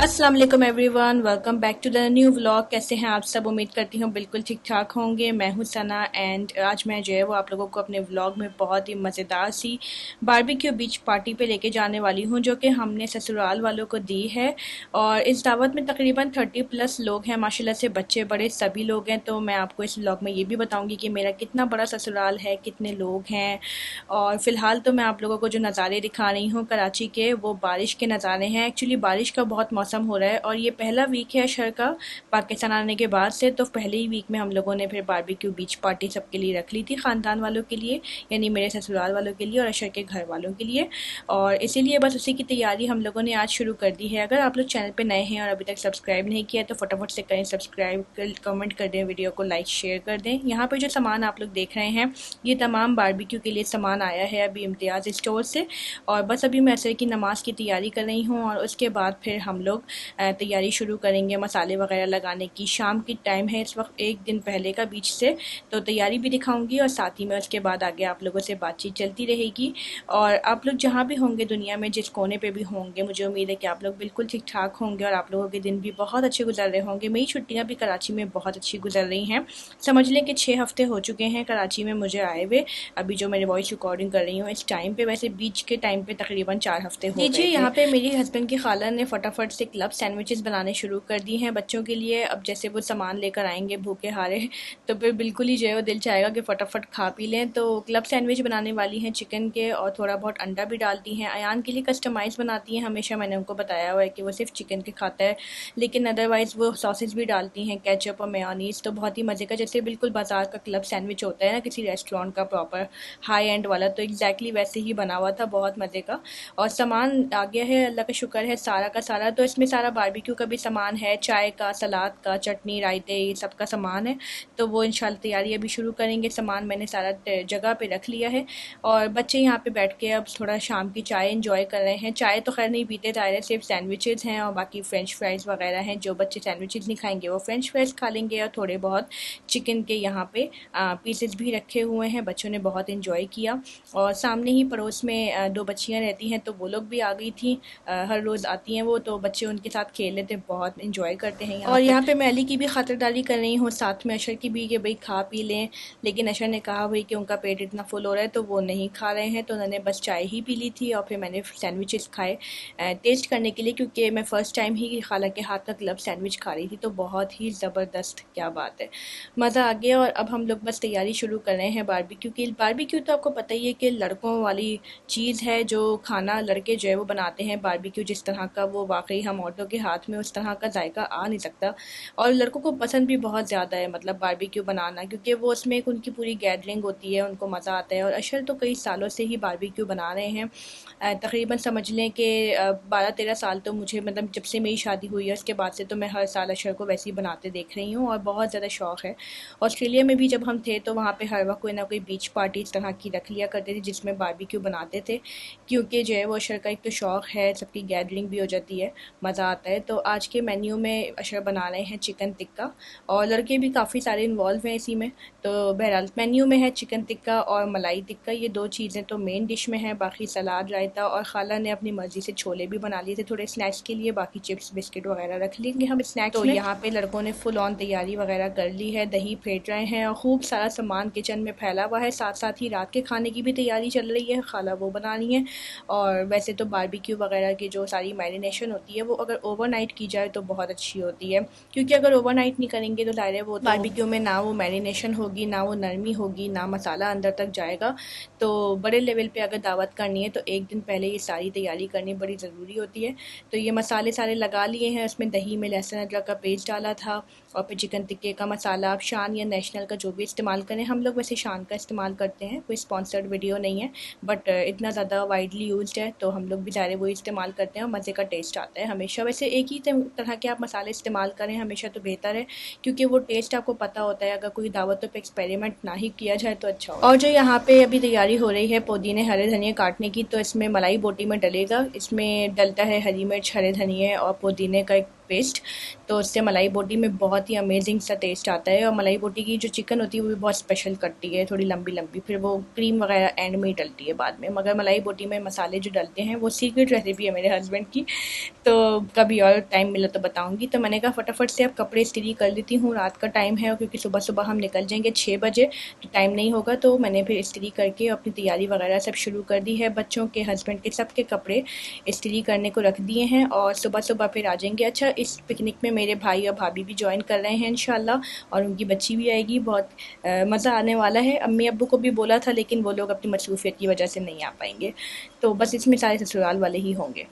अस्सलाम वालेकुम everyone, welcome back to the new vlog. कैसे हैं आप सब? उम्मीद करती हूँ बिल्कुल ठीक ठाक होंगे। मैं हूँ सना एंड आज मैं जो है वो आप लोगों को अपने व्लॉग में बहुत ही मज़ेदार सी बारबेक्यू बीच पार्टी पे लेके जाने वाली हूँ, जो कि हमने ससुराल वालों को दी है। और इस दावत में तकरीबन 30+ लोग हैं माशाल्लाह से, बच्चे बड़े सभी लोग हैं। तो मैं आपको इस व्लॉग में ये भी बताऊँगी कि मेरा कितना बड़ा ससुराल है, कितने लोग हैं। और फ़िलहाल तो मैं आप लोगों को जो नज़ारे दिखा रही हूँ कराची के, वो बारिश के नज़ारे हैं। एक्चुअली बारिश का बहुत मौसम हो रहा है और ये पहला वीक है अशर का पाकिस्तान आने के बाद से। तो पहले ही वीक में हम लोगों ने फिर बारबेक्यू बीच पार्टी सबके लिए रख ली थी, ख़ानदान वालों के लिए, यानी मेरे ससुराल वालों के लिए और अशर के घर वालों के लिए। और इसीलिए बस उसी की तैयारी हम लोगों ने आज शुरू कर दी है। अगर आप लोग चैनल पर नए हैं और अभी तक सब्सक्राइब नहीं किया तो फटाफट से करें सब्सक्राइब, कमेंट कर दें, वीडियो को लाइक शेयर कर दें। यहाँ पर जो सामान आप लोग देख रहे हैं ये तमाम बारबेक्यू के लिए सामान आया है अभी इम्तियाज़ स्टोर से। और बस अभी मैं असर की नमाज़ की तैयारी कर रही हूँ और उसके बाद फिर हम लोग तैयारी शुरू करेंगे मसाले वगैरह लगाने की। शाम की टाइम है इस वक्त, एक दिन पहले का बीच से। तो तैयारी भी दिखाऊंगी और साथ ही में उसके बाद आगे आप लोगों से बातचीत चलती रहेगी। और आप लोग जहाँ भी होंगे दुनिया में, जिस कोने पे भी होंगे, मुझे उम्मीद है कि आप लोग बिल्कुल ठीक ठाक होंगे और आप लोगों के दिन भी बहुत अच्छे गुजर रहे होंगे। मेरी छुट्टियाँ भी कराची में बहुत अच्छी गुजर रही हैं। समझ लें कि 6 हफ्ते हो चुके हैं कराची में मुझे आए हुए। अभी जो मैं वॉइस रिकॉर्डिंग कर रही हूँ इस टाइम पे, वैसे बीच के टाइम पे तकरीबन 4 हफ्ते हो गए थे। यहाँ पे मेरी हस्बैंड की खाला ने फटाफट से क्लब सैंडविचेस बनाने शुरू कर दी हैं बच्चों के लिए। अब जैसे वो सामान लेकर आएंगे भूखे हारे तो फिर बिल्कुल ही जो है वो दिल चाहेगा कि फटाफट खा पी लें। तो क्लब सैंडविच बनाने वाली हैं चिकन के, और थोड़ा बहुत अंडा भी डालती हैं। अयान के लिए कस्टमाइज़ बनाती हैं, हमेशा मैंने उनको बताया हुआ है कि वो सिर्फ चिकन के खाता है, लेकिन अदरवाइज़ वो सॉसेज भी डालती हैं, केचप और मेयोनीज़। तो बहुत ही मज़े का, जैसे बिल्कुल बाजार का क्लब सैंडविच होता है ना किसी रेस्टोरेंट का प्रॉपर हाई एंड वाला, तो एग्जैक्टली वैसे ही बना हुआ था, बहुत मज़े का। और सामान आ गया है, अल्लाह का शुक्र है, सारा का सारा। तो इसमें सारा बारबेक्यू का भी सामान है, चाय का, सलाद का, चटनी, रायते, ये सब का सामान है। तो वो इंशाल्लाह तैयारी अभी शुरू करेंगे। सामान मैंने सारा जगह पे रख लिया है और बच्चे यहाँ पे बैठ के अब थोड़ा शाम की चाय इंजॉय कर रहे हैं। चाय तो खैर नहीं पीते, ज़ाहिर सिर्फ सैंडविचेज़ हैं और बाकी फ्रेंच फ्राइज़ वगैरह हैं। जो बच्चे सैंडविचेज़ नहीं खाएंगे वो फ्रेंच फ्राइज़ खा लेंगे। और थोड़े बहुत चिकन के यहाँ पे पीसेस भी रखे हुए हैं, बच्चों ने बहुत इंजॉय किया। और सामने ही पड़ोस में 2 बच्चियाँ रहती हैं तो वो लोग भी आ गई थी। हर रोज़ आती हैं वो, तो बच्चे उनके साथ खेल लेते, बहुत इंजॉय करते हैं और यहाँ पे मैं अली की भी खातिरदारी कर रही हूँ, साथ में अशर की भी, कि भाई खा पी लें। लेकिन अशर ने कहा भाई कि उनका पेट इतना फुल हो रहा है तो वो नहीं खा रहे हैं, तो उन्होंने बस चाय ही पी ली थी। और फिर मैंने सैंडविचेस खाए टेस्ट करने के लिए, क्योंकि मैं फ़र्स्ट टाइम ही खाला के हाथ का क्लब सैंडविच खा रही थी। तो बहुत ही ज़बरदस्त, क्या बात है, मज़ा आ गया। और अब हम लोग बस तैयारी शुरू कर रहे हैं बारबेक्यू की। बारबेक्यू तो आपको पता ही है कि लड़कों वाली चीज़ है, जो खाना लड़के जो है वो बनाते हैं बारबेक्यू जिस तरह का, वो वाकई हम औरतों के हाथ में उस तरह का जायका आ नहीं सकता। और लड़कों को पसंद भी बहुत ज़्यादा है, मतलब बारबेक्यू बनाना, क्योंकि वो उसमें एक उनकी पूरी गैदरिंग होती है, उनको मज़ा आता है। और अशर तो कई सालों से ही बारबेक्यू बना रहे हैं, तकरीबन समझ लें कि 12-13 साल। तो मुझे मतलब जब से मेरी शादी हुई है उसके बाद से तो मैं हर साल अशर को वैसे ही बनाते देख रही हूँ और बहुत ज़्यादा शौक़ है। ऑस्ट्रेलिया में भी जब हम थे तो वहाँ पर हर वक्त कोई ना कोई बीच पार्टी इस तरह की रख लिया करते थे जिसमें बारबेक्यू बनाते थे, क्योंकि जो है वो अशर का एक तो शौक़ है, सबकी गैदरिंग भी हो जाती है, मज़ा आता है। तो आज के मेन्यू में अशर बना रहे हैं चिकन टिक्का, और लड़के भी काफ़ी सारे इन्वॉल्व हैं इसी में। तो बहरहाल मेन्यू में है चिकन टिक्का और मलाई टिक्का, ये 2 चीज़ें तो मेन डिश में है। बाकी सलाद, रायता, और खाला ने अपनी मर्ज़ी से छोले भी बना लिए थे थोड़े स्नैक्स के लिए। बाकी चिप्स बिस्किट वगैरह रख लेंगे हम स्नैक्स में। तो यहाँ पे लड़कों ने फुल ऑन तैयारी वगैरह कर ली है, दही फेंट रहे हैं और खूब सारा सामान किचन में फैला हुआ है। साथ साथ ही रात के खाने की भी तैयारी चल रही है, खाला वो बना रही है। और वैसे तो बारबेक्यू वगैरह की जो सारी मैरिनेशन होती है वो अगर ओवरनाइट की जाए तो बहुत अच्छी होती है, क्योंकि अगर ओवरनाइट नहीं करेंगे तो ज़ाहिर है वो बारबेक्यू में ना वो मैरिनेशन होगी, ना वो नरमी होगी, ना मसाला अंदर तक जाएगा। तो बड़े लेवल पे अगर दावत करनी है तो एक दिन पहले ये सारी तैयारी करनी बड़ी ज़रूरी होती है। तो ये मसाले सारे लगा लिए हैं, उसमें दही में लहसुन अदरक का पेस्ट डाला था, और फिर चिकन टिक्के का मसाला। आप शान या नेशनल का जो भी इस्तेमाल करें, हम लोग वैसे शान का इस्तेमाल करते हैं, कोई स्पॉन्सर्ड वीडियो नहीं है, बट इतना ज़्यादा वाइडली यूज्ड है तो हम लोग भी ज़ाहिर वही इस्तेमाल करते हैं और मज़े का टेस्ट आता है हमेशा। वैसे एक ही तरह के आप मसाले इस्तेमाल करें हमेशा तो बेहतर है, क्योंकि वो टेस्ट आपको पता होता है। अगर कोई दावतों पे एक्सपेरिमेंट ना ही किया जाए तो अच्छा हो। और जो यहाँ पे अभी तैयारी हो रही है पुदीने हरे धनिया काटने की, तो इसमें मलाई बोटी में डलेगा। इसमें डलता है हरी मिर्च, हरे धनिया और पुदीने का एक टूथपेस्ट, तो उससे मलाई बोटी में बहुत ही अमेजिंग सा टेस्ट आता है। और मलाई बोटी की जो चिकन होती है वो भी बहुत स्पेशल करती है, थोड़ी लंबी लंबी, फिर वो क्रीम वगैरह एंड में ही डलती है बाद में। मगर मलाई बोटी में मसाले जो डलते हैं वो सीक्रेट रेसिपी है मेरे हस्बैंड की, तो कभी और टाइम मिला तो बताऊंगी। तो मैंने कहा फटाफट से अब कपड़े इस्त्री कर लेती हूँ, रात का टाइम है और क्योंकि सुबह सुबह हम निकल जाएंगे 6 बजे तो टाइम नहीं होगा, तो मैंने फिर इस्त्री करके अपनी तैयारी वगैरह सब शुरू कर दी है। बच्चों के, हस्बैंड के, सबके कपड़े इस्त्री करने को रख दिए हैं और सुबह सुबह फिर आ जाएंगे। अच्छा, इस पिकनिक में मेरे भाई और भाभी भी ज्वाइन कर रहे हैं इंशाल्लाह, और उनकी बच्ची भी आएगी। बहुत मज़ा आने वाला है। अम्मी अब्बू को भी बोला था लेकिन वो लोग अपनी मसरूफियत की वजह से नहीं आ पाएंगे, तो बस इसमें सारे ससुराल वाले ही होंगे।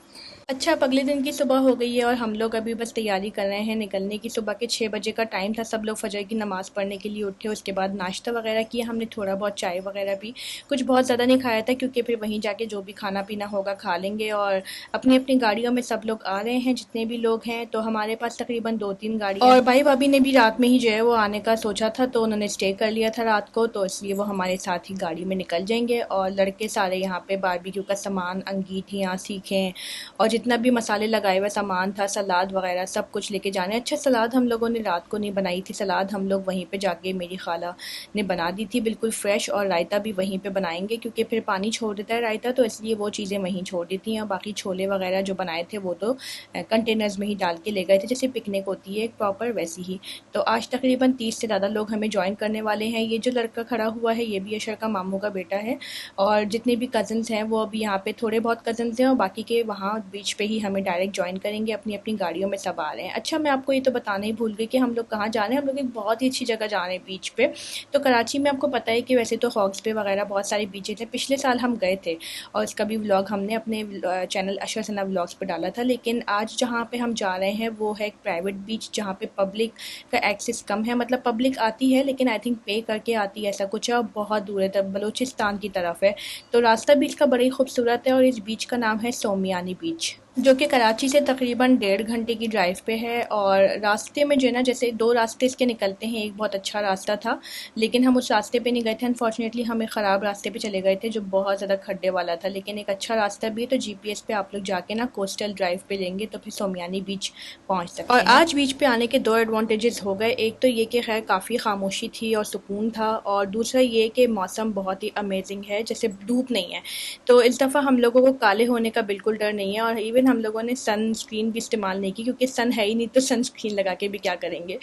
अच्छा, अब अगले दिन की सुबह हो गई है और हम लोग अभी बस तैयारी कर रहे हैं निकलने की। सुबह के 6 बजे का टाइम था, सब लोग फजर की नमाज़ पढ़ने के लिए उठे, उसके बाद नाश्ता वगैरह किया हमने, थोड़ा बहुत चाय वगैरह पी, कुछ बहुत ज़्यादा नहीं खाया था क्योंकि फिर वहीं जाके जो भी खाना पीना होगा खा लेंगे। और अपनी अपनी गाड़ियों में सब लोग आ रहे हैं, जितने भी लोग हैं, तो हमारे पास तकरीबन 2-3 गाड़ियाँ। और भाई भाभी ने भी रात में ही जो है वो आने का सोचा था, तो उन्होंने स्टे कर लिया था रात को, तो इसलिए वो हमारे साथ ही गाड़ी में निकल जाएंगे। और लड़के सारे यहाँ पे बारबेक्यू का सामान, अंगीठियाँ, सीखें और जितना भी मसाले लगाए हुए सामान था, सलाद वगैरह सब कुछ लेके जाने। अच्छा, सलाद हम लोगों ने रात को नहीं बनाई थी, सलाद हम लोग वहीं पे जाके मेरी खाला ने बना दी थी बिल्कुल फ्रेश, और रायता भी वहीं पे बनाएंगे क्योंकि फिर पानी छोड़ देता है रायता, तो इसलिए वो चीज़ें वहीं छोड़ दी थी। और बाकी छोले वगैरह जो बनाए थे वो तो कंटेनर्स में ही डाल के ले गए थे, जैसे पिकनिक होती है एक प्रॉपर वैसी ही। तो आज तकरीबन 30 से ज़्यादा लोग हमें ज्वाइन करने वाले हैं। ये जो लड़का खड़ा हुआ है ये भी अशर का मामू का बेटा है, और जितने भी कज़न्स हैं वो अभी यहाँ पे थोड़े बहुत कज़न्स हैं और बाकी के वहाँ बीच पे ही हमें डायरेक्ट ज्वाइन करेंगे। अपनी अपनी गाड़ियों में सब आ रहे हैं। अच्छा, मैं आपको ये तो बताना ही भूल गई कि हम लोग कहाँ जा रहे हैं। हम लोग एक बहुत ही अच्छी जगह जा रहे हैं बीच पे। तो कराची में आपको पता है कि वैसे तो हॉग्स पे वगैरह बहुत सारे बीचेज हैं, पिछले साल हम गए थे और इसका भी व्लॉग हमने अपने चैनल अशर सना व्लॉग्स पे डाला था। लेकिन आज जहाँ पे हम जा रहे हैं वो है एक प्राइवेट बीच जहाँ पे पब्लिक का एक्सेस कम है, मतलब पब्लिक आती है लेकिन आई थिंक पे करके आती है, ऐसा कुछ है, और बहुत दूर है, तब बलूचिस्तान की तरफ है। तो रास्ता बीच का बड़ी खूबसूरत है और इस बीच का नाम है सोमियानी बीच, जो कि कराची से तकरीबन 1.5 घंटे की ड्राइव पे है। और रास्ते में जो है ना, जैसे 2 रास्ते इसके निकलते हैं, एक बहुत अच्छा रास्ता था लेकिन हम उस रास्ते पे नहीं गए थे, अनफॉर्चुनेटली हमें ख़राब रास्ते पे चले गए थे जो बहुत ज़्यादा खड्डे वाला था। लेकिन एक अच्छा रास्ता भी है, तो जीपीएस पे आप लोग जाके ना कोस्टल ड्राइव पे लेंगे तो फिर सोमियानी बीच पहुँच सकते हैं। और आज बीच पे आने के 2 एडवांटेजेस हो गए। एक तो ये कि खैर काफ़ी खामोशी थी और सुकून था, और दूसरा ये कि मौसम बहुत ही अमेजिंग है, जैसे धूप नहीं है, तो इस दफ़ा हम लोगों को काले होने का बिल्कुल डर नहीं है। और इवन हम लोगों ने सनस्क्रीन भी इस्तेमाल नहीं की क्योंकि सन है ही नहीं, तो सनस्क्रीन लगा के भी क्या करेंगे।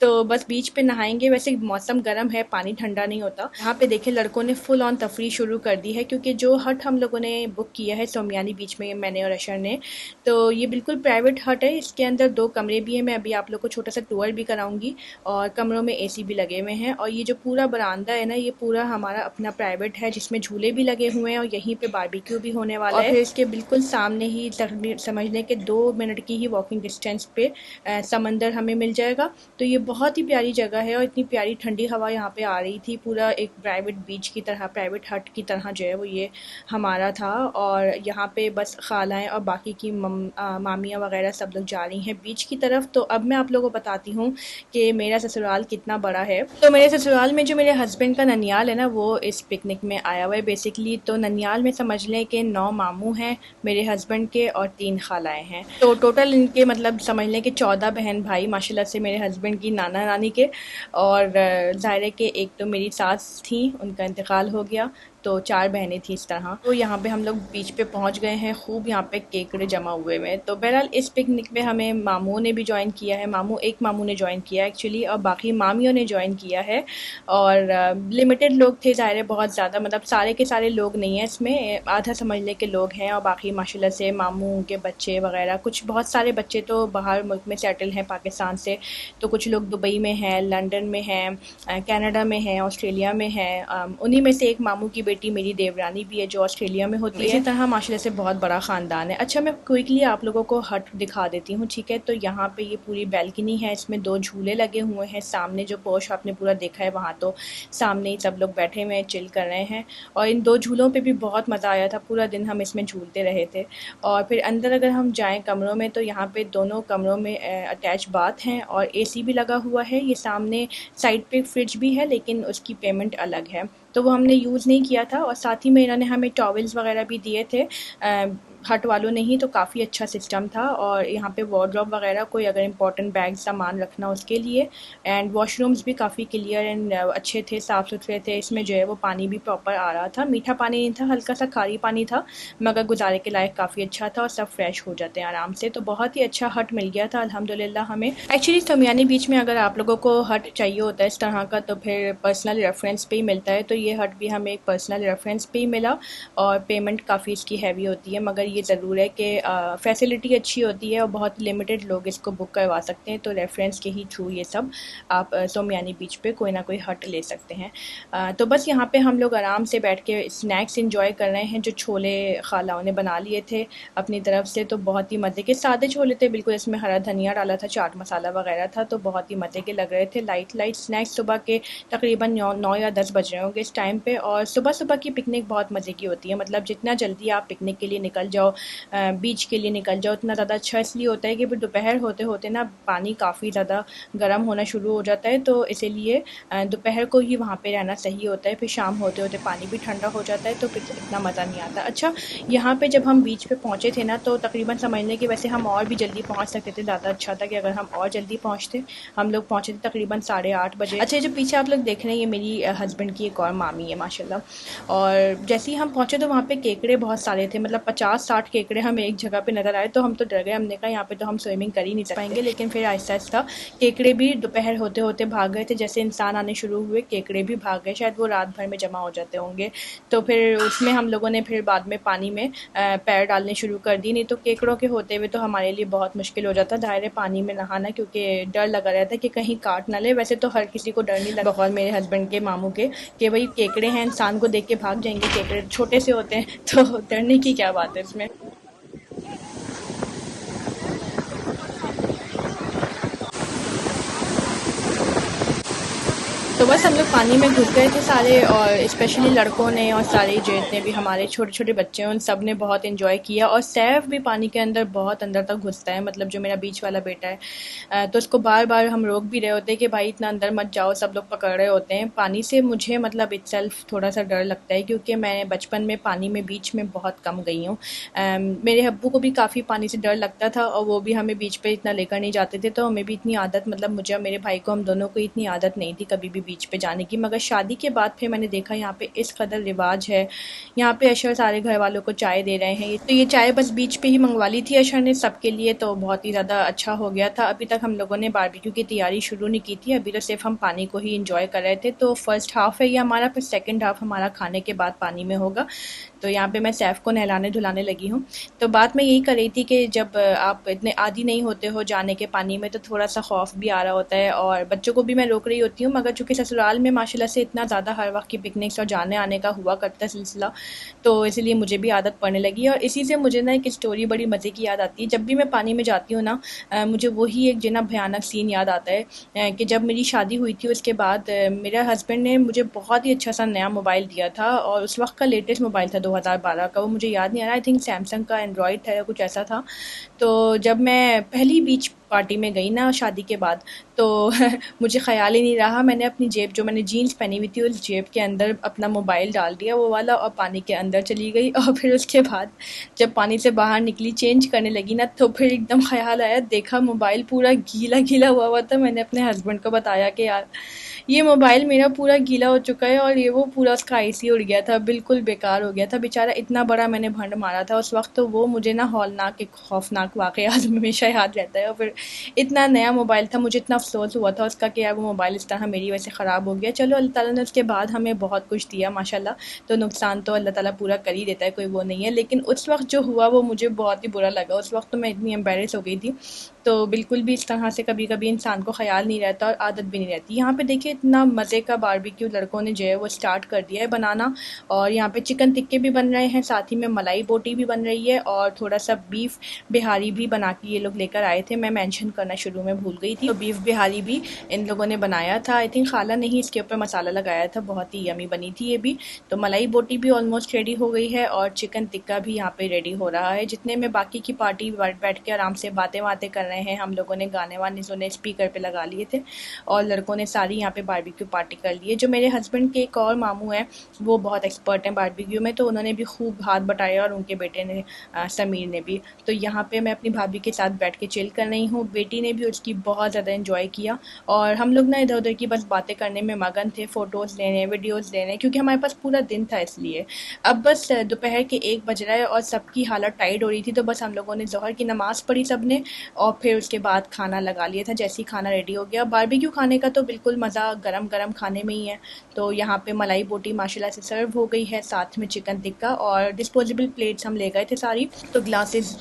तो बस बीच पे नहाएंगे। वैसे मौसम गर्म है, पानी ठंडा नहीं होता। यहाँ पे देखे लड़कों ने फुल ऑन तफरी शुरू कर दी है क्योंकि जो हट हम लोगों ने बुक किया है सोमियानी बीच में, मैंने और अशर ने, तो ये बिल्कुल प्राइवेट हट है। इसके अंदर 2 कमरे भी हैं, मैं अभी आप लोग को छोटा सा टूर भी कराऊंगी, और कमरों में एसी भी लगे हुए हैं। और ये जो पूरा बरामदा है ना, ये पूरा हमारा अपना प्राइवेट है जिसमें झूले भी लगे हुए हैं और यहीं पे बारबेक्यू भी होने वाला है। और फिर इसके बिल्कुल सामने ही समझने के 2 मिनट की ही वॉकिंग डिस्टेंस पे समंदर हमें मिल जाएगा। तो ये बहुत ही प्यारी जगह है और इतनी प्यारी ठंडी हवा यहाँ पे आ रही थी। पूरा एक प्राइवेट बीच की तरह, प्राइवेट हट की तरह जो है वो ये हमारा था। और यहाँ पे बस खालाएँ और बाकी की मामियाँ वगैरह सब लोग जा रही हैं बीच की तरफ। तो अब मैं आप लोगों को बताती हूँ कि मेरा ससुराल कितना बड़ा है। तो मेरे ससुराल में जो मेरे हस्बैंड का ननियाल है ना, वो इस पिकनिक में आया हुआ है बेसिकली। तो ननियाल में समझ लें कि 9 मामू हैं मेरे हस्बैंड के और 3 खालाएँ हैं, तो टोटल इनके मतलब समझ लें कि 14 बहन भाई माशाल्लाह से मेरे हस्बैंड की नाना नानी के। और ज़ाहिर है कि एक तो मेरी सास थी, उनका इंतकाल हो गया, तो 4 बहनें थी इस तरह। तो यहाँ पे हम लोग बीच पे पहुँच गए हैं, खूब यहाँ पे केकड़े जमा हुए हैं। तो बहरहाल इस पिकनिक में हमें मामू ने भी ज्वाइन किया है, एक मामू ने ज्वाइन किया एक्चुअली, और बाकी मामियों ने ज्वाइन किया है। और लिमिटेड लोग थे, ज़ाहिर है बहुत ज़्यादा, मतलब सारे के सारे लोग नहीं हैं इसमें, आधा समझ ले के लोग हैं। और बाकी माशाल्लाह से मामू के बच्चे वगैरह, कुछ बहुत सारे बच्चे तो बाहर मुल्क में सेटल हैं पाकिस्तान से, तो कुछ लोग दुबई में हैं, लंदन में हैं, कनाडा में हैं, ऑस्ट्रेलिया में हैं। उन्हीं में से एक मामू की बेटी मेरी देवरानी भी है जो ऑस्ट्रेलिया में होती है। इसी तरह माशाल्लाह से बहुत बड़ा ख़ानदान है। अच्छा, मैं क्विकली आप लोगों को हट दिखा देती हूँ, ठीक है। तो यहाँ पे ये पूरी बैल्कनी है, इसमें 2 झूले लगे हुए हैं। सामने जो पोश आपने पूरा देखा है वहाँ तो सामने ही सब लोग बैठे हुए हैं, चिल कर रहे हैं। और इन 2 झूलों पे भी बहुत मज़ा आया था, पूरा दिन हम इसमें झूलते रहे थे। और फिर अंदर अगर हम जाएँ कमरों में, तो यहाँ पे दोनों कमरों में अटैच बाथ हैं और एसी भी लगा हुआ है। ये सामने साइड पे फ्रिज भी है लेकिन उसकी पेमेंट अलग है, तो वो हमने यूज़ नहीं किया था। और साथ ही में इन्होंने हमें टॉवल्स वगैरह भी दिए थे हट वालों ने ही तो काफ़ी अच्छा सिस्टम था। और यहाँ पे वार्डरोब वगैरह कोई अगर इंपॉर्टेंट बैग सामान रखना उसके लिए, एंड वॉशरूम्स भी काफ़ी क्लियर एंड अच्छे थे, साफ़ सुथरे थे। इसमें जो है वो पानी भी प्रॉपर आ रहा था, मीठा पानी नहीं था, हल्का सा खारी पानी था, मगर गुजारे के लायक काफ़ी अच्छा था और सब फ्रेश हो जाते हैं आराम से। तो बहुत ही अच्छा हट मिल गया था अल्हम्दुलिल्लाह हमें। एक्चुअली सोमियानी बीच में अगर आप लोगों को हट चाहिए होता है इस तरह का तो फिर पर्सनल रेफरेंस पे ही मिलता है। तो ये हट भी हमें एक पर्सनल रेफरेंस पे ही मिला और पेमेंट काफ़ी इसकी हैवी होती है, मगर ये ज़रूर है कि फैसिलिटी अच्छी होती है और बहुत लिमिटेड लोग इसको बुक करवा सकते हैं। तो रेफरेंस के ही थ्रू ये सब आप सोमियानी बीच पे कोई ना कोई हट ले सकते हैं। तो बस यहाँ पे हम लोग आराम से बैठ के स्नैक्स इंजॉय कर रहे हैं, जो छोले खालाओं ने बना लिए थे अपनी तरफ से। तो बहुत ही मज़े के सादे छोले थे बिल्कुल, इसमें हरा धनिया डाला था, चाट मसाला वगैरह था, तो बहुत ही मज़े के लग रहे थे। लाइट लाइट स्नैक्स सुबह के तकरीबन 9 या 10 बज रहे होंगे इस टाइम पे। और सुबह सुबह की पिकनिक बहुत मज़े की होती है, मतलब जितना जल्दी आप पिकनिक के लिए निकल जाओ, बीच के लिए निकल जाओ, उतना ज़्यादा अच्छा इसलिए होता है कि फिर दोपहर होते होते ना पानी काफ़ी ज़्यादा गर्म होना शुरू हो जाता है। तो इसीलिए दोपहर को ही वहाँ पे रहना सही होता है, फिर शाम होते होते पानी भी ठंडा हो जाता है तो फिर इतना मज़ा नहीं आता। अच्छा, यहाँ पे जब हम बीच पे पहुँचे थे ना तो तकरीबन समझ लें कि वैसे हम और भी जल्दी पहुँच सकते थे, ज़्यादा अच्छा था कि अगर हम और जल्दी पहुँचते। हम लोग पहुँचे थे तकरीबन 8:30 बजे। अच्छा, जो पीछे आप लोग देख रहे हैं ये मेरी हस्बैंड की एक और मामी है माशाल्लाह। और जैसे ही हम पहुँचे तो वहाँ पे केकड़े बहुत सारे थे, मतलब 50-60 केकड़े हमें एक जगह पे नज़र आए। तो हम तो डर गए, हमने कहा यहाँ पे तो हम स्विमिंग कर ही नहीं पाएंगे। लेकिन फिर आहिस्ता आहिस्ता केकड़े भी दोपहर होते होते भाग गए थे, जैसे इंसान आने शुरू हुए केकड़े भी भाग गए, शायद वो रात भर में जमा हो जाते होंगे। तो फिर उसमें हम लोगों ने फिर बाद में पानी में पैर डालने शुरू कर दी, नहीं तो केकड़ों के होते हुए तो हमारे लिए बहुत मुश्किल हो जाता दायरे पानी में नहाना, क्योंकि डर लगा रहता है कि कहीं काट ना ले। वैसे तो हर किसी को डर नहीं लगा, बकौल मेरे हस्बैंड के मामू के, कि भाई केकड़े हैं, इंसान को देख के भाग जाएंगे, केकड़े छोटे से होते हैं तो डरने की क्या बात है इसमें। तो बस हम लोग पानी में घुस गए थे सारे, और स्पेशली लड़कों ने और सारे जितने भी हमारे छोटे छोटे बच्चे हैं उन सब ने बहुत एंजॉय किया। और सैफ भी पानी के अंदर बहुत अंदर तक घुसता है, मतलब जो मेरा बीच वाला बेटा है, तो उसको बार बार हम रोक भी रहे होते हैं कि भाई इतना अंदर मत जाओ, सब लोग पकड़ रहे होते हैं पानी से। मुझे मतलब इटसेल्फ थोड़ा सा डर लगता है, क्योंकि मैं बचपन में पानी में बीच में बहुत कम गई हूँ। मेरे अब्बू को भी काफ़ी पानी से डर लगता था और वो भी हमें बीच पे इतना लेकर नहीं जाते थे, तो हमें भी इतनी आदत, मतलब मुझे और मेरे भाई को, हम दोनों को इतनी आदत नहीं थी कभी भी बीच पे जाने की। मगर शादी के बाद फिर मैंने देखा यहाँ पे इस कदर रिवाज है, यहाँ पे अशर सारे घर वालों को चाय दे रहे हैं। तो ये चाय बस बीच पे ही मंगवा ली थी अशर ने सबके लिए, तो बहुत ही ज़्यादा अच्छा हो गया था। अभी तक हम लोगों ने बारबेक्यू की तैयारी शुरू नहीं की थी, अभी तो सिर्फ हम पानी को ही इंजॉय कर रहे थे। तो फर्स्ट हाफ है ये हमारा, फिर सेकेंड हाफ हमारा खाने के बाद पानी में होगा। तो यहाँ पे मैं सैफ को नहलाने धुलाने लगी हूँ। तो बात मैं यही कर रही थी कि जब आप इतने आदी नहीं होते हो जाने के पानी में तो थोड़ा सा खौफ भी आ रहा होता है, और बच्चों को भी मैं रोक रही होती हूँ। मगर चूंकि ससुराल में माशाल्लाह से इतना ज़्यादा हर वक्त की पिकनिक्स और जाने आने का हुआ करता है सिलसिला, तो इसलिए मुझे भी आदत पड़ने लगी है। और इसी से मुझे ना एक स्टोरी बड़ी मज़े की याद आती है, जब भी मैं पानी में जाती हूँ ना, मुझे वही एक जो ना भयानक सीन याद आता है, कि जब मेरी शादी हुई थी उसके बाद मेरे हस्बैंड ने मुझे बहुत ही अच्छा सा नया मोबाइल दिया था, और उस वक्त का लेटेस्ट मोबाइल था 2012 का, वो मुझे याद नहीं आ रहा, आई थिंक सैमसंग का एंड्रॉयड था या कुछ ऐसा था। तो जब मैं पहली बीच पार्टी में गई ना शादी के बाद, तो मुझे ख्याल ही नहीं रहा, मैंने अपनी जेब, जो मैंने जीन्स पहनी हुई थी, उस जेब के अंदर अपना मोबाइल डाल दिया वो वाला, और पानी के अंदर चली गई। और फिर उसके बाद जब पानी से बाहर निकली चेंज करने लगी ना, तो फिर एकदम ख्याल आया, देखा मोबाइल पूरा गीला गीला हुआ हुआ था। मैंने अपने हस्बैंड को बताया कि यार ये मोबाइल मेरा पूरा गीला हो चुका है, और ये वो पूरा उसका आईसी उड़ गया था, बिल्कुल बेकार हो गया था बेचारा। इतना बड़ा मैंने भंड मारा था उस वक्त, तो वो मुझे ना हौलनाक, एक खौफनाक वाकया हमेशा याद रहता है। और फिर इतना नया मोबाइल था, मुझे इतना अफसोस हुआ था उसका कि यार वो मोबाइल इस तरह मेरी वजह से ख़राब हो गया। चलो अल्लाह ताला ने उसके बाद हमें बहुत कुछ दिया माशाल्लाह, तो नुकसान तो अल्लाह ताला पूरा कर ही देता है, कोई वो नहीं है। लेकिन उस वक्त जो हुआ वो मुझे बहुत ही बुरा लगा, उस वक्त तो मैं इतनी एम्बेरस हो गई थी। तो बिल्कुल भी इस तरह से कभी कभी इंसान को ख्याल नहीं रहता और आदत भी नहीं रहती। यहाँ पे देखिए इतना मज़े का बारबेक्यू लड़कों ने जो है वो स्टार्ट कर दिया है बनाना, और यहाँ पे चिकन टिक्के भी बन रहे हैं, साथ ही में मलाई बोटी भी बन रही है, और थोड़ा सा बीफ बिहारी भी बना के ये लोग लेकर आए थे, मैं मेंशन करना शुरू में भूल गई थी। तो बीफ बिहारी भी इन लोगों ने बनाया था, आई थिंक खाला ने ही इसके ऊपर मसाला लगाया था, बहुत ही यमी बनी थी ये भी। तो मलाई बोटी भी ऑलमोस्ट रेडी हो गई है, और चिकन टिक्का भी यहाँ पे रेडी हो रहा है। जितने में बाकी की पार्टी बैठ के आराम से बातें बातें कर रहे हैं। हम लोगों ने गाने वाने सुने, स्पीकर पे लगा लिए थे और लड़कों ने सारी यहाँ पे बारबेक्यू पार्टी कर ली है। जो मेरे हस्बैंड के एक और मामू हैं वो बहुत एक्सपर्ट हैं बारबेक्यू में, तो उन्होंने भी खूब हाथ बटाया और उनके बेटे ने समीर ने भी। तो यहाँ पे मैं अपनी भाभी के साथ बैठ के चिल कर रही हूँ। बेटी ने भी उसकी बहुत ज़्यादा इन्जॉय किया और हम लोग ना इधर उधर की बस बातें करने में मगन थे, फ़ोटोज़ लेने, वीडियोज़ लेने, क्योंकि हमारे पास पूरा दिन था इसलिए। अब बस दोपहर के 1 बज रहा है और सबकी हालत टाइट हो रही थी, तो बस हम लोगों ने ज़ोहर की नमाज़ पढ़ी सब ने और फिर उसके बाद खाना लगा लिया था। जैसे ही खाना रेडी हो गया, बारबेक्यू खाने का तो बिल्कुल मज़ा गरम गरम खाने में ही है। तो यहाँ पे मलाई बोटी माशाल्लाह से सर्व हो गई है, साथ में चिकन टिक्का और डिस्पोजेबल प्लेट्स हम ले गए थे सारी, तो ग्लासेस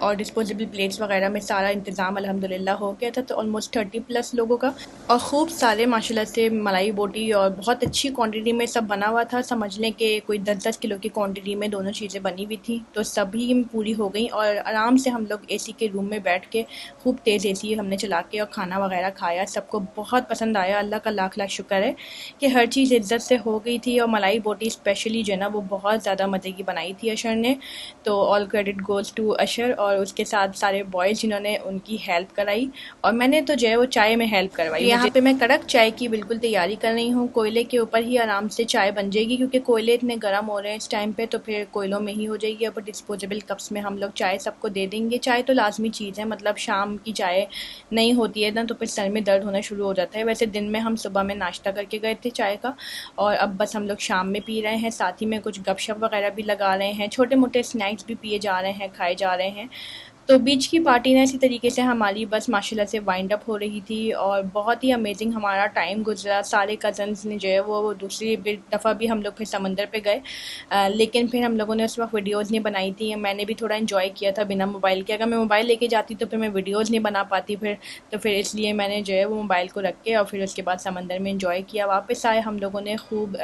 और डिस्पोजेबल प्लेट्स वगैरह में सारा इंतज़ाम अल्हम्दुलिल्लाह हो गया था। तो ऑलमोस्ट 30+ लोगों का और खूब सारे माशाल्लाह से मलाई बोटी और बहुत अच्छी क्वांटिटी में सब बना हुआ था। समझ लें कि कोई 10-10 किलो की क्वांटिटी में दोनों चीज़ें बनी हुई थी, तो सभी पूरी हो गई और आराम से हम लोग एसी के रूम में बैठ के खूब तेज़ एसी हमने चला के और खाना वगैरह खाया। सबको बहुत पसंद आया, अल्लाह का लाख लाख शुक्र है कि हर चीज़ इज्जत से हो गई थी। और मलाई बोटी स्पेशली जो है ना वो बहुत ज़्यादा मज़े की बनाई थी अशर ने, तो ऑल क्रेडिट गोज़ टू अशर और उसके साथ सारे बॉयज़ जिन्होंने उनकी हेल्प कराई और मैंने तो जो है वो चाय में हेल्प करवाई। तो यहाँ पे मैं कड़क चाय की बिल्कुल तैयारी कर रही हूँ। कोयले के ऊपर ही आराम से चाय बन जाएगी क्योंकि कोयले इतने गर्म हो रहे हैं इस टाइम पे, तो फिर कोयलों में ही हो जाएगी। अब डिस्पोजेबल कप्स में हम लोग चाय सबको दे देंगे। चाय तो लाजमी चीज़ है, मतलब शाम की चाय नहीं होती है ना तो फिर सर में दर्द होना शुरू हो जाता है। वैसे दिन में हम सुबह में नाश्ता करके गए थे चाय का और अब बस हम लोग शाम में पी रहे हैं। साथ ही में कुछ गपशप वगैरह भी लगा रहे हैं, छोटे मोटे स्नैक्स भी पिए जा रहे हैं, खाए जा रहे हैं। तो बीच की पार्टी ना इसी तरीके से हमारी बस माशाल्लाह से वाइंड अप हो रही थी और बहुत ही अमेजिंग हमारा टाइम गुजरा। सारे कज़न्स ने जो है वो दूसरी दफ़ा भी हम लोग फिर समंदर पे गए, लेकिन फिर हम लोगों ने उस वक्त वीडियोज़ नहीं बनाई थी। मैंने भी थोड़ा इन्जॉय किया था बिना मोबाइल के। अगर मैं मोबाइल लेके जाती तो फिर मैं वीडियोज़ नहीं बना पाती फिर, तो फिर इसलिए मैंने जो है वो मोबाइल को रख के और फिर उसके बाद समंदर में इन्जॉय किया। वापस आए हम लोगों ने खूब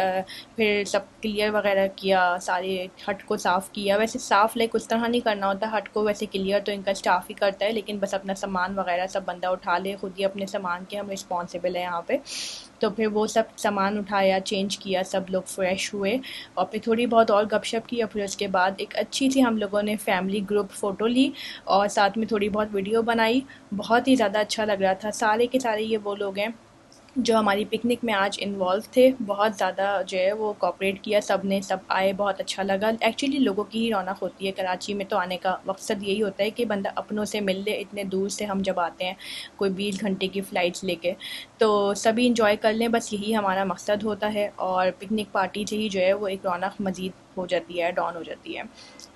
फिर सब क्लियर वगैरह किया, सारे हट को साफ़ किया। वैसे साफ़ लाइक उस तरह नहीं करना होता हट को, वैसे क्लियर तो इनका स्टाफ ही करता है, लेकिन बस अपना सामान वगैरह सब बंदा उठा ले, खुद ही अपने सामान के हम रिस्पॉन्सिबल हैं यहाँ पे। तो फिर वो सब सामान उठाया, चेंज किया, सब लोग फ्रेश हुए और फिर थोड़ी बहुत और गपशप की और फिर उसके बाद एक अच्छी सी हम लोगों ने फैमिली ग्रुप फ़ोटो ली और साथ में थोड़ी बहुत वीडियो बनाई। बहुत ही ज़्यादा अच्छा लग रहा था। सारे के सारे ये वो लोग हैं जो हमारी पिकनिक में आज इन्वॉल्व थे। बहुत ज़्यादा जो है वो कोऑपरेट किया सब ने, सब आए, बहुत अच्छा लगा। एक्चुअली लोगों की ही रौनक होती है कराची में, तो आने का मकसद यही होता है कि बंदा अपनों से मिल ले। इतने दूर से हम जब आते हैं कोई 20 घंटे की फ़्लाइट्स लेके, तो सभी इंजॉय कर लें, बस यही हमारा मकसद होता है। और पिकनिक पार्टी से ही जो है वो एक रौनक मज़ीद हो जाती है, डॉन हो जाती है।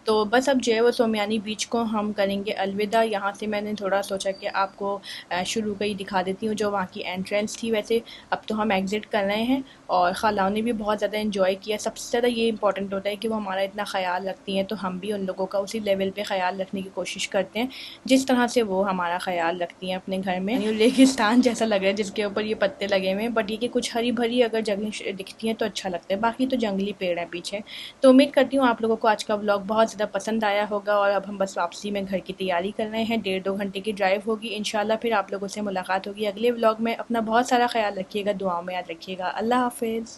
तो बस अब जो है वो सोमियानी बीच को हम करेंगे अलविदा। यहाँ से मैंने थोड़ा सोचा कि आपको शुरू का ही दिखा देती हूँ जो वहाँ की एंट्रेंस थी। वैसे अब तो हम एग्ज़िट कर रहे हैं और खालाओं ने भी बहुत ज़्यादा एंजॉय किया। सबसे ज़्यादा ये इंपॉर्टेंट होता है कि वो हमारा इतना ख्याल रखती हैं, तो हम भी उन लोगों का उसी लेवल पे ख्याल रखने की कोशिश करते हैं जिस तरह से वो हमारा ख्याल रखती हैं अपने घर में। ये रेगिस्तान जैसा लग रहा है जिसके ऊपर ये पत्ते लगे हुए हैं, बट ये कि कुछ हरी भरी अगर जगह दिखती हैं तो अच्छा लगता है, बाकी तो जंगली पेड़ हैं पीछे। तो उम्मीद करती हूँ आप लोगों को आज का व्लॉग बहुत ज़्यादा पसंद आया होगा और अब हम बस वापसी में घर की तैयारी कर रहे हैं। 1.5-2 घंटे की ड्राइव होगी। इंशाल्लाह फिर आप लोगों से मुलाकात होगी अगले व्लॉग में। अपना बहुत सारा ख्याल रखिएगा, दुआओं में याद रखिएगा। अल्लाह हाफिज़।